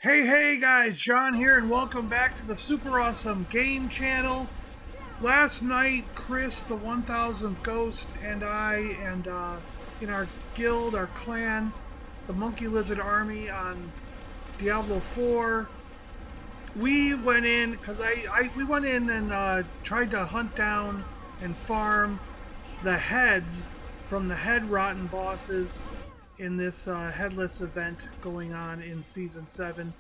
Hey guys, John here, and welcome back to the Super Awesome Game Channel. Last night, Chris, the 1000th Ghost, and I, and in our guild, our clan, the Monkey Lizard Army on Diablo 4, we went in, because we went in and tried to hunt down and farm the heads from the head rotten bosses in this headless event going on in Season 7.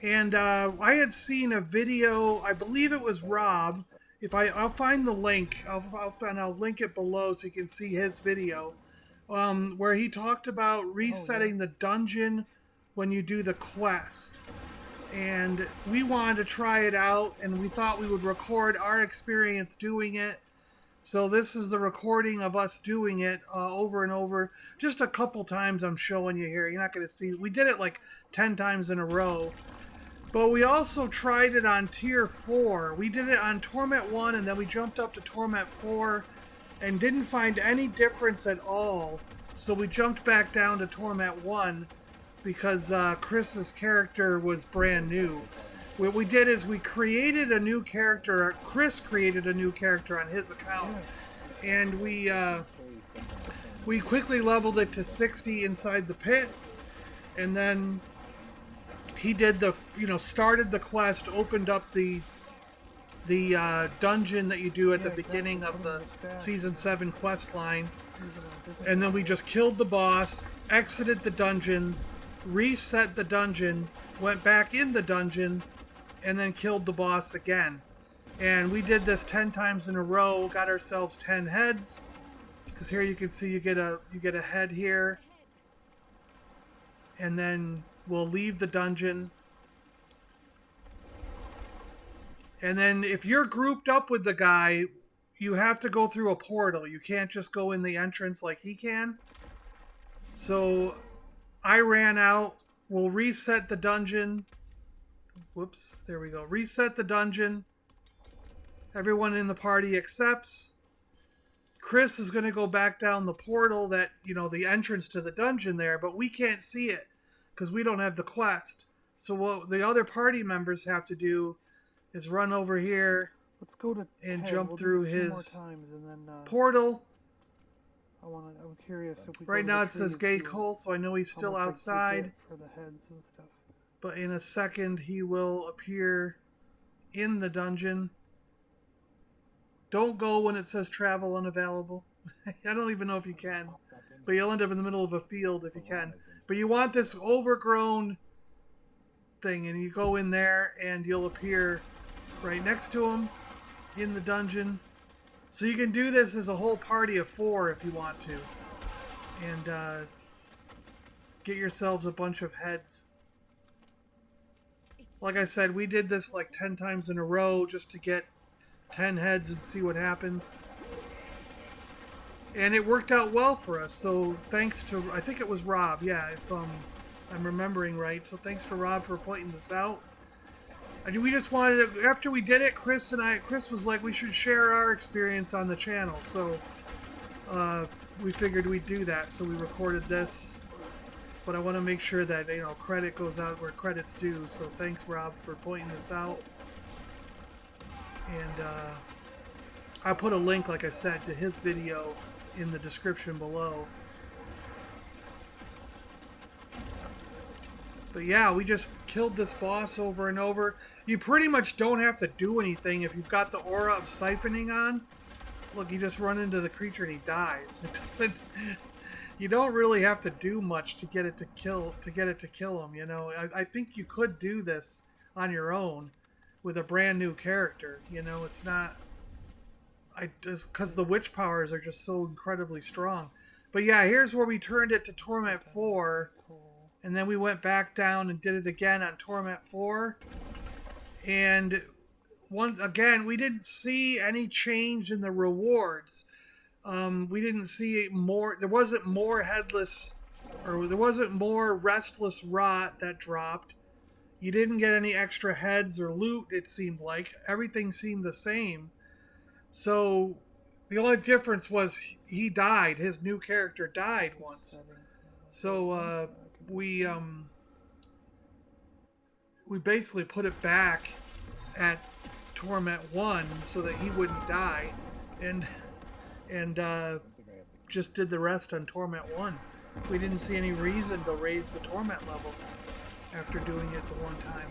And I had seen a video, I believe it was Rob. I'll find the link, I'll link it below so you can see his video, where he talked about resetting the dungeon when you do the quest. And we wanted to try it out, and we thought we would record our experience doing it. So this is the recording of us doing it over and over. Just a couple times I'm showing you here. You're not going to see. We did it like 10 times in a row. But we also tried it on Tier 4. We did it on Torment 1, and then we jumped up to Torment 4 and didn't find any difference at all. So we jumped back down to Torment 1 because Chris's character was brand new. What we did is we created a new character. Chris created a new character on his account, and we quickly leveled it to 60 inside the pit, and then he did started the quest, opened up the dungeon that you do at the beginning of the Season 7 quest line, and then we just killed the boss, exited the dungeon, reset the dungeon, went back in the dungeon, and then killed the boss again. And we did this 10 times in a row, got ourselves 10 heads, because here you can see you get a head here, and then we'll leave the dungeon. And then if you're grouped up with the guy, you have to go through a portal. You can't just go in the entrance like he can. So I ran out. We'll reset the dungeon. Whoops, there we go. Reset the dungeon. Everyone in the party accepts. Chris is going to go back down the portal that, the entrance to the dungeon there, but we can't see it because we don't have the quest. So what the other party members have to do is run over here. Let's go to and jump through his and then, portal. I'm curious if we right now it says Gay Cole, so I know he's still outside. For the heads and stuff. But in a second he will appear in the dungeon. Don't go when it says travel unavailable. I don't even know if you can. But you'll end up in the middle of a field if you can. But you want this overgrown thing, and you go in there and you'll appear right next to him in the dungeon. So you can do this as a whole party of 4 if you want to. And get yourselves a bunch of heads. Like I said, we did this like 10 times in a row just to get 10 heads and see what happens. And it worked out well for us. So thanks to, I think it was Rob, yeah, if I'm remembering right. So thanks to Rob for pointing this out. We just wanted to, after we did it, Chris was like, we should share our experience on the channel. So we figured we'd do that. So we recorded this. But I want to make sure that, credit goes out where credit's due. So thanks, Rob, for pointing this out. And I'll put a link, like I said, to his video in the description below. But yeah, we just killed this boss over and over. You pretty much don't have to do anything if you've got the aura of siphoning on. Look, you just run into the creature and he dies. It doesn't. You don't really have to do much to get it to kill him. I think you could do this on your own with a brand new character. It's not. Because the witch powers are just so incredibly strong. But yeah, here's where we turned it to Torment 4. And then we went back down and did it again on Torment 4. And we didn't see any change in the rewards. We didn't see more. There wasn't more headless, or there wasn't more restless rot that dropped. You didn't get any extra heads or loot, it seemed like. Everything seemed the same. So the only difference was he died. His new character died once. So we we basically put it back at Torment 1 so that he wouldn't die, and just did the rest on Torment 1. We didn't see any reason to raise the Torment level after doing it the one time.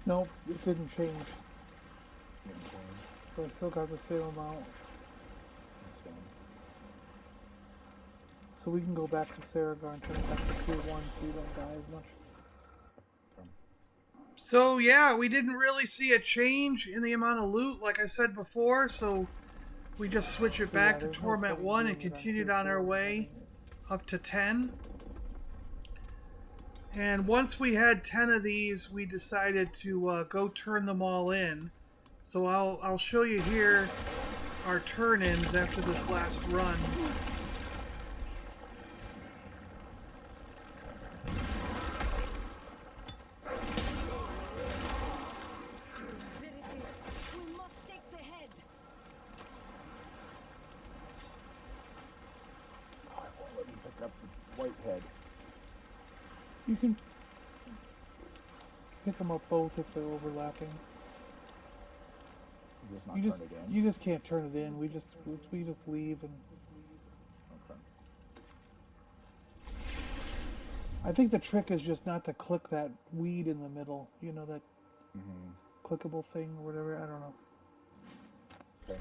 Nope, it didn't change. But I still got the same amount. So we can go back to Saragar and turn it back to tier 1 so you don't die as much. So yeah, we didn't really see a change in the amount of loot, like I said before, so we just switch it back to Torment 1 and continued on our way up to 10. And once we had 10 of these, we decided to go turn them all in. So I'll show you here our turn-ins after this last run. You can pick them up both if they're overlapping. You just can't turn it in. We just leave and. Okay. I think the trick is just not to click that weed in the middle. You know, that clickable thing or whatever. I don't know. Okay.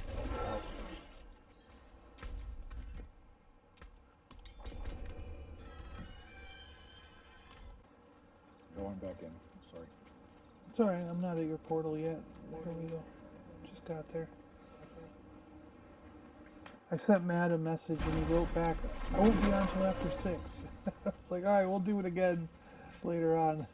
Going back in. Sorry. It's alright, I'm not at your portal yet. Here we go. Just got there. I sent Matt a message and he wrote back, I won't be on until after 6. It's like, alright, we'll do it again later on.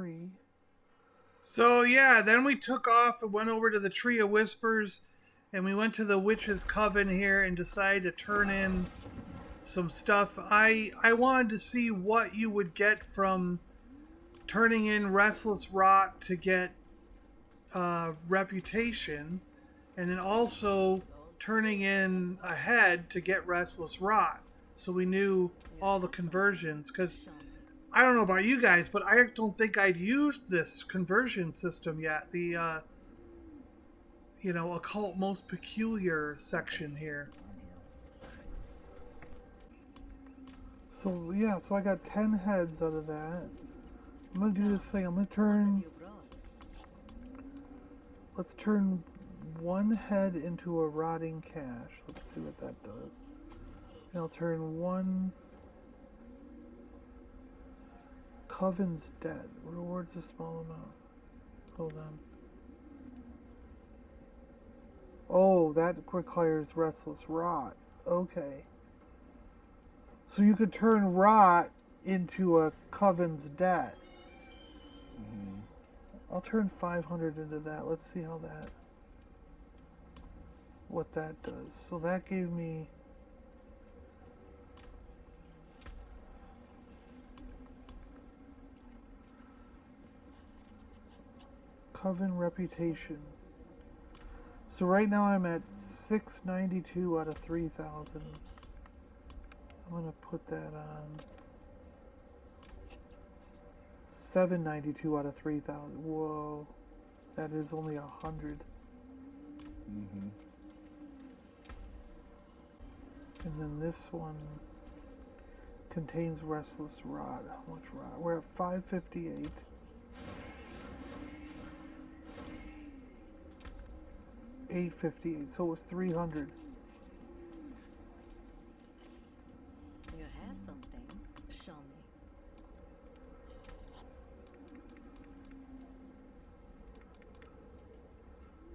tree. So yeah, then we took off and went over to the Tree of Whispers, and we went to the Witch's Coven here and decided to turn in some stuff. I wanted to see what you would get from turning in Restless Rot to get reputation, and then also turning in a head to get Restless Rot. So we knew all the conversions, because I don't know about you guys, but I don't think I'd used this conversion system yet. The, occult most peculiar section here. So yeah, so I got 10 heads out of that. I'm gonna do this thing. I'm gonna turn. Let's turn one head into a rotting cache. Let's see what that does. And I'll turn one. Coven's dead. Rewards a small amount. Hold on. Oh, that requires Restless Rot. Okay. So you could turn Rot into a Coven's debt. Mm-hmm. I'll turn 500 into that. Let's see how that... what that does. So that gave me... Coven reputation. So right now I'm at 692 out of 3,000. I'm gonna put that on 792 out of 3,000. Whoa, that is only 100. Mm-hmm. And then this one contains Restless Rot. How much rot? We're at 558. $858, so it was 300. You have something. Show me.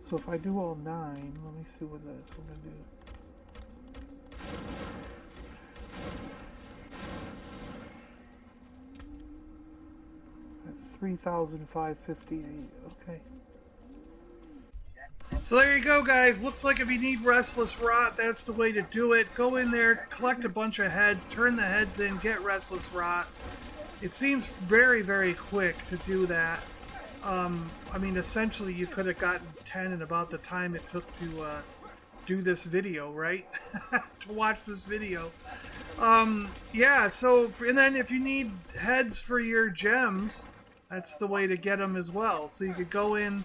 So if I do all 9, let me see what that's going to do. At 3,558. Okay. So there you go, guys. Looks like if you need Restless Rot, that's the way to do it. Go in there, collect a bunch of heads, turn the heads in, get Restless Rot. It seems very, very quick to do that. I mean, essentially, you could have gotten 10 in about the time it took to do this video, right? To watch this video. Yeah, so, and then if you need heads for your gems, that's the way to get them as well. So you could go in,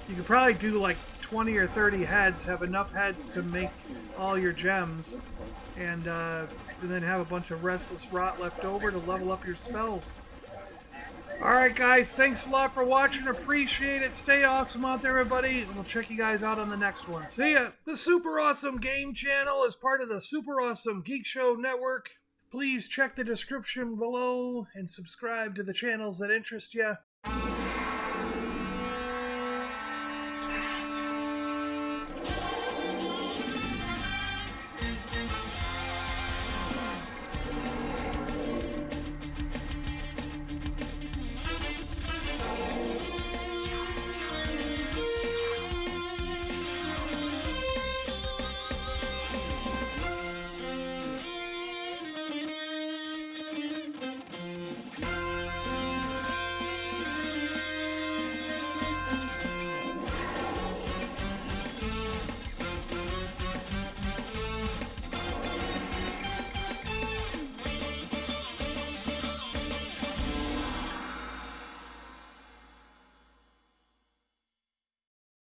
you could probably do like 20 or 30 heads, have enough heads to make all your gems, and then have a bunch of Restless Rot left over to level up your spells. Alright guys, thanks a lot for watching, appreciate it, stay awesome out there everybody, and we'll check you guys out on the next one. See ya! The Super Awesome Game Channel is part of the Super Awesome Geek Show network. Please check the description below and subscribe to the channels that interest you.